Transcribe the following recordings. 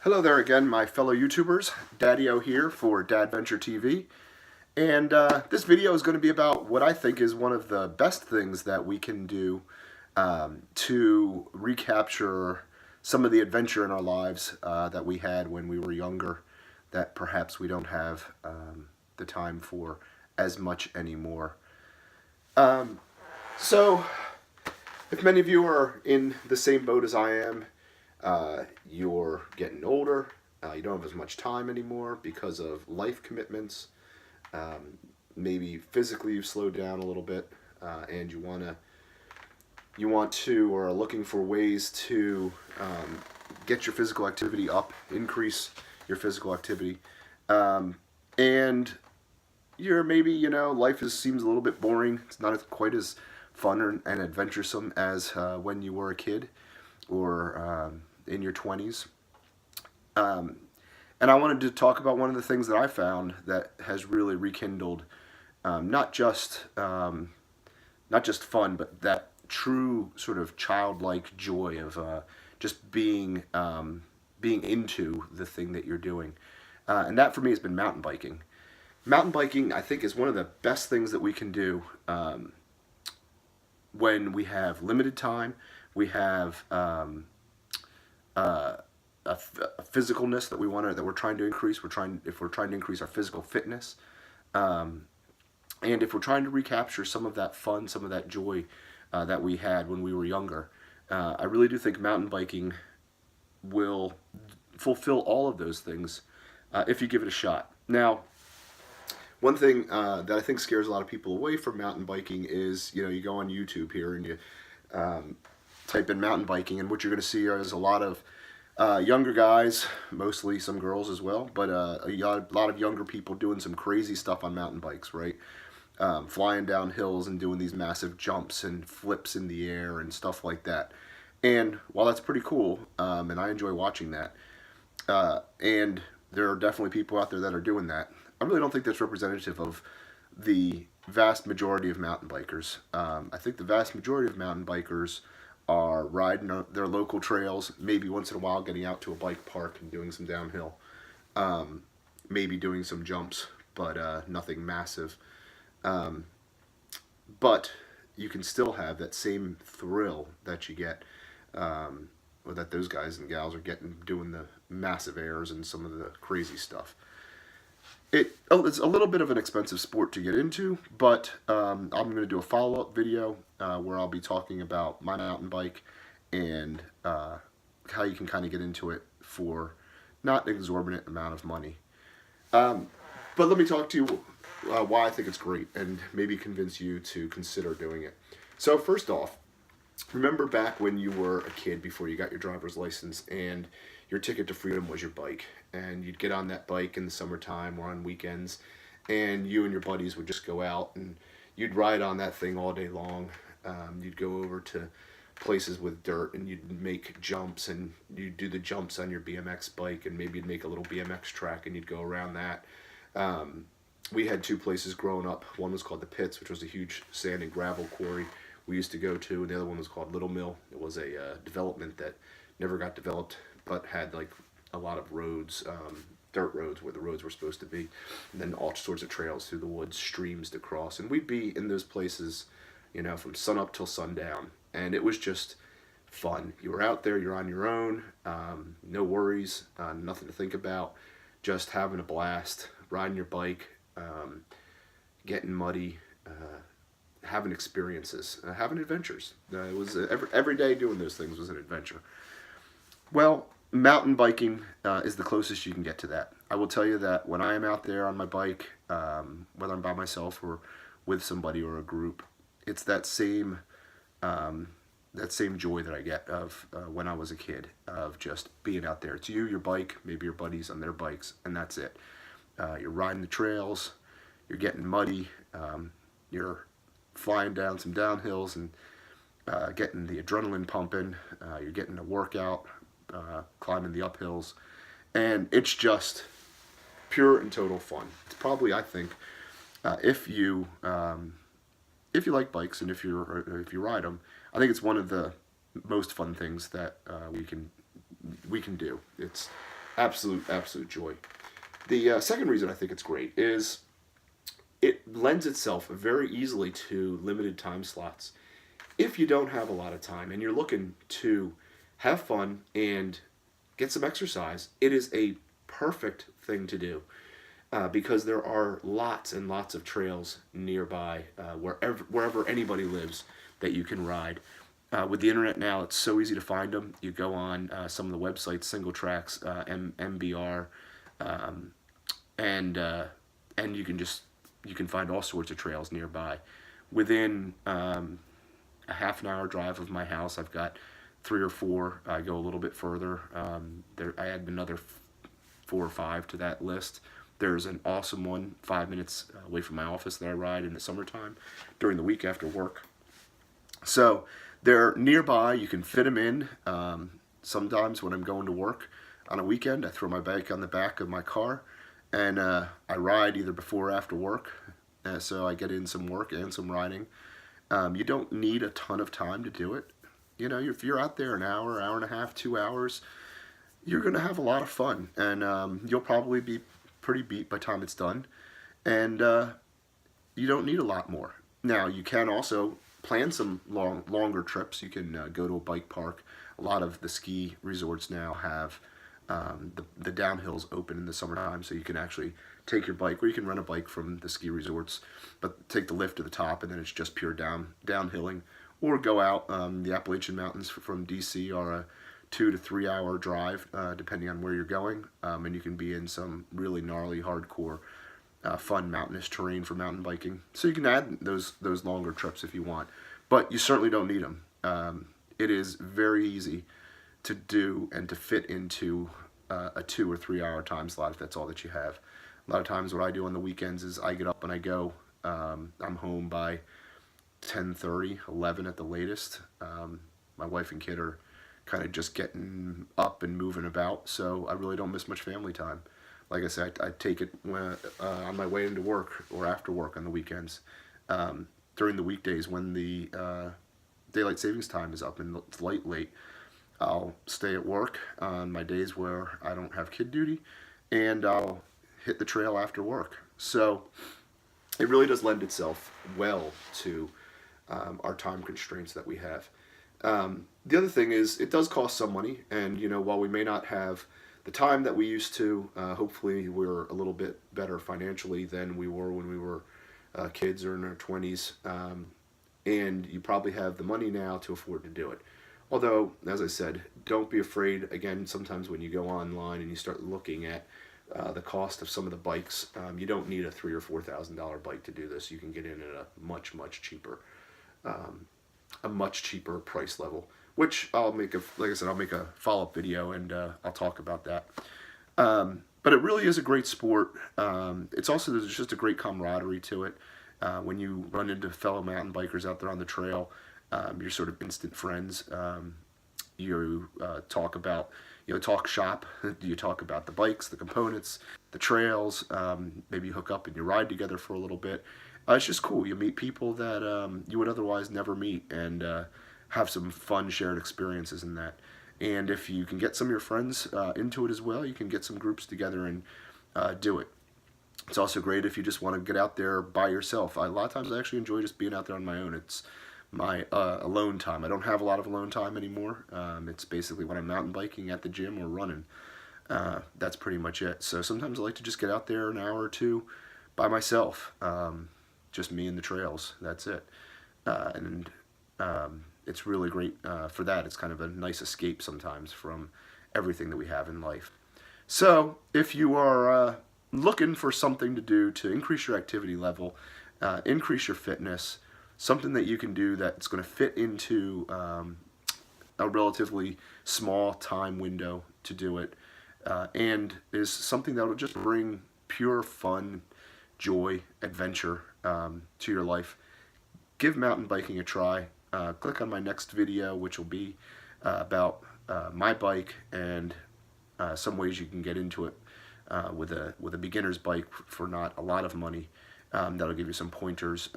Hello there again, my fellow YouTubers. Daddy-O here for Dadventure TV. And this video is going to be about what I think is one of the best things that we can do to recapture some of the adventure in our lives that we had when we were younger that perhaps we don't have the time for as much anymore. So, if many of you are in the same boat as I am, you're getting older, you don't have as much time anymore because of life commitments, maybe physically you've slowed down a little bit, and you want to or are looking for ways to get your physical activity up, increase your physical activity, and you're maybe, life seems a little bit boring. It's not quite as fun and adventuresome as when you were a kid or in your 20s. And I wanted to talk about one of the things that I found that has really rekindled not just fun, but that true sort of childlike joy of just being into the thing that you're doing. And that for me has been mountain biking. Mountain biking, I think, is one of the best things that we can do when we have limited time. We have a physicalness that we're trying to increase. If we're trying to increase our physical fitness, and if we're trying to recapture some of that fun, some of that joy that we had when we were younger. I really do think mountain biking will fulfill all of those things if you give it a shot. Now, one thing that I think scares a lot of people away from mountain biking is, you go on YouTube here and you type in mountain biking, and what you're going to see is a lot of younger guys, mostly some girls as well, but a lot of younger people doing some crazy stuff on mountain bikes, right? Flying down hills and doing these massive jumps and flips in the air and stuff like that. And while that's pretty cool, and I enjoy watching that, and there are definitely people out there that are doing that, I really don't think that's representative of the vast majority of mountain bikers. I think the vast majority of mountain bikers are riding their local trails, maybe once in a while getting out to a bike park and doing some downhill, maybe doing some jumps, but nothing massive. But you can still have that same thrill that you get, or that those guys and gals are getting doing the massive airs and some of the crazy stuff. It's a little bit of an expensive sport to get into, but I'm going to do a follow-up video where I'll be talking about my mountain bike and how you can kind of get into it for not an exorbitant amount of money. But let me talk to you why I think it's great and maybe convince you to consider doing it. So first off, remember back when you were a kid before you got your driver's license and your ticket to freedom was your bike, and you'd get on that bike in the summertime or on weekends, and you and your buddies would just go out and you'd ride on that thing all day long. You'd go over to places with dirt and you'd make jumps, and you'd do the jumps on your BMX bike, and maybe you'd make a little BMX track and you'd go around that. We had two places growing up. One was called the Pits, which was a huge sand and gravel quarry we used to go to, and the other one was called Little Mill. It was a development that never got developed, but had like a lot of roads, dirt roads where the roads were supposed to be, and then all sorts of trails through the woods, streams to cross, and we'd be in those places, from sun up till sundown, and it was just fun. You were out there, you're on your own, no worries, nothing to think about, just having a blast, riding your bike, getting muddy, having experiences, having adventures. It was every day doing those things was an adventure. Well, mountain biking is the closest you can get to that. I will tell you that when I am out there on my bike, whether I'm by myself or with somebody or a group, it's that same joy that I get of when I was a kid, of just being out there. It's you, your bike, maybe your buddies on their bikes, and that's it. You're riding the trails, you're getting muddy, you're flying down some downhills and getting the adrenaline pumping, you're getting a workout, climbing the uphills, and it's just pure and total fun. It's probably, I think, if you like bikes and if you ride them, I think it's one of the most fun things that we can do. It's Absolute joy. The second reason I think it's great is it lends itself very easily to limited time slots. If you don't have a lot of time and you're looking to have fun and get some exercise, it is a perfect thing to do because there are lots and lots of trails nearby wherever anybody lives that you can ride. With the internet now, it's so easy to find them. You go on some of the websites, Single Tracks, MBR, um, and you can find all sorts of trails nearby. Within a half an hour drive of my house, I've got three or four. I go a little bit further. I add another four or five to that list. There's an awesome one 5 minutes away from my office that I ride in the summertime during the week after work. So they're nearby. You can fit them in. Sometimes when I'm going to work on a weekend, I throw my bike on the back of my car and I ride either before or after work. So I get in some work and some riding. You don't need a ton of time to do it. You know, if you're out there an hour, hour and a half, 2 hours, you're going to have a lot of fun. And you'll probably be pretty beat by the time it's done. And you don't need a lot more. Now, you can also plan some longer trips. You can go to a bike park. A lot of the ski resorts now have the downhills open in the summertime, so you can actually take your bike, or you can rent a bike from the ski resorts, but take the lift to the top, and then it's just pure downhilling. Or go out. The Appalachian Mountains from DC are a 2 to 3 hour drive, depending on where you're going, and you can be in some really gnarly, hardcore, fun mountainous terrain for mountain biking. So you can add those longer trips if you want, but you certainly don't need them. It is very easy to do and to fit into a 2 or 3 hour time slot if that's all that you have. A lot of times what I do on the weekends is I get up and I go. I'm home by 10:30, 11 at the latest. My wife and kid are kind of just getting up and moving about, so I really don't miss much family time. Like I said, I take it on my way into work or after work on the weekends. During the weekdays when the daylight savings time is up and it's late, I'll stay at work on my days where I don't have kid duty, and I'll hit the trail after work. So it really does lend itself well to our time constraints that we have. The other thing is it does cost some money, and you know, while we may not have the time that we used to, hopefully we're a little bit better financially than we were when we were kids or in our 20s, and you probably have the money now to afford to do it. Although, as I said, don't be afraid. Again, sometimes when you go online and you start looking at the cost of some of the bikes, you don't need a $3,000 or $4,000 bike to do this. You can get in at a much cheaper, a much cheaper price level. Which like I said, I'll make a follow-up video and I'll talk about that. But it really is a great sport. It's also, there's just a great camaraderie to it. When you run into fellow mountain bikers out there on the trail, you're sort of instant friends. You talk about, talk shop. You talk about the bikes, the components, the trails. Maybe you hook up and you ride together for a little bit. It's just cool. You meet people that you would otherwise never meet, and have some fun shared experiences in that. And if you can get some of your friends into it as well, you can get some groups together and do it. It's also great if you just want to get out there by yourself. A lot of times I actually enjoy just being out there on my own. It's my alone time. I don't have a lot of alone time anymore. It's basically when I'm mountain biking at the gym or running. That's pretty much it. So sometimes I like to just get out there an hour or two by myself. Just me and the trails. That's it. And it's really great for that. It's kind of a nice escape sometimes from everything that we have in life. So if you are looking for something to do to increase your activity level, increase your fitness, something that you can do that's going to fit into a relatively small time window to do it, and is something that will just bring pure fun, joy, adventure to your life, give mountain biking a try. Click on my next video, which will be about my bike and some ways you can get into it with a beginner's bike for not a lot of money. That'll give you some pointers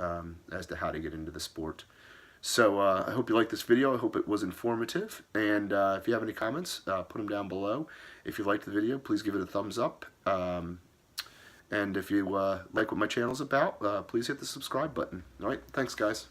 as to how to get into the sport. So I hope you liked this video. I hope it was informative. And if you have any comments, put them down below. If you liked the video, please give it a thumbs up. And if you like what my channel's about, please hit the subscribe button. All right, thanks, guys.